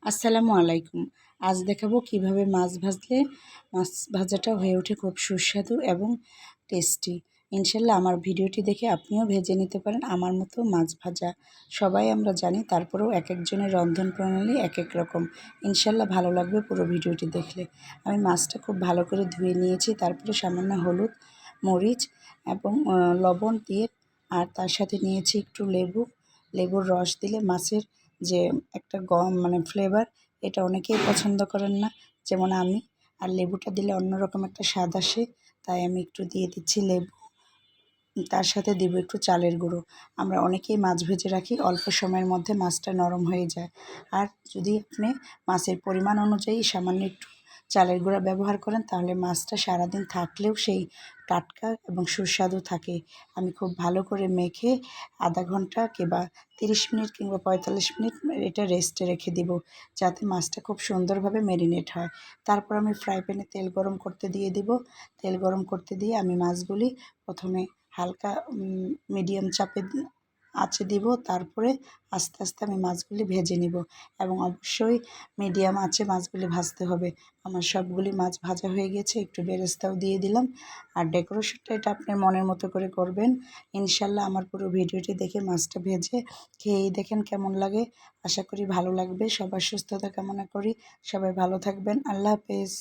আসসালামু আলাইকুম। আজ দেখাবো কিভাবে মাছ ভাজলে মাছ ভাজাটা হয়ে ওঠে খুব সুস্বাদু এবং টেস্টি। ইনশাল্লাহ আমার ভিডিওটি দেখে আপনিও ভেজে নিতে পারেন আমার মতো মাছ ভাজা। সবাই আমরা জানি, তারপরেও এক একজনের রন্ধন প্রণালী এক এক রকম। ইনশাল্লাহ ভালো লাগবে পুরো ভিডিওটি দেখলে। আমি মাছটা খুব ভালো করে ধুয়ে নিয়েছি, তারপরে সামান্য হলুদ, মরিচ এবং লবণ দিয়ে, আর তার সাথে নিয়েছি একটু লেবুর রস দিলে মাছের যে একটা ফ্লেভার, এটা অনেকেই পছন্দ করেন না, যেমন আমি। আর লেবুটা দিলে অন্যরকম একটা স্বাদ আসে, তাই আমি একটু দিয়ে দিচ্ছি লেবু। তার সাথে দিব একটু চালের গুঁড়ো। আমরা অনেকেই মাছ ভেজে রাখি, অল্প সময়ের মধ্যে মাছটা নরম হয়ে যায়। আর যদি আপনি মাছের পরিমাণ অনুযায়ী সামান্য একটু চালের গুঁড়া ব্যবহার করেন, তাহলে মাছটা সারাদিন থাকলেও সেই টাটকা এবং সুস্বাদু থাকে। আমি খুব ভালো করে মেখে আধা ঘন্টা কিংবা 30 মিনিট কিংবা 45 মিনিট এটা রেস্টে রেখে দিব, যাতে মাছটা খুব সুন্দরভাবে ম্যারিনেট হয়। তারপর আমি ফ্রাই প্যানে তেল গরম করতে দিয়ে দিব। তেল গরম করতে দিয়ে আমি মাছগুলি প্রথমে হালকা মিডিয়াম চাপে আঁচে দিব, তারপরে আস্তে আস্তে আমি মাছগুলি ভেজে নিব, এবং অবশ্যই মিডিয়াম আঁচে মাছগুলি ভাজতে হবে। আমার সবগুলি মাছ ভাজা হয়ে গেছে, একটু বেরেস্তাও দিয়ে দিলাম। আর ডেকোরেশনটা এটা আপনার মনের মতো করে করবেন। ইনশাল্লাহ আমার পুরো ভিডিওটি দেখে মাছটা ভেজে খেয়েই দেখেন কেমন লাগে। আশা করি ভালো লাগবে। সবার সুস্থতা কামনা করি। সবাই ভালো থাকবেন। আল্লাহ হাফেজ।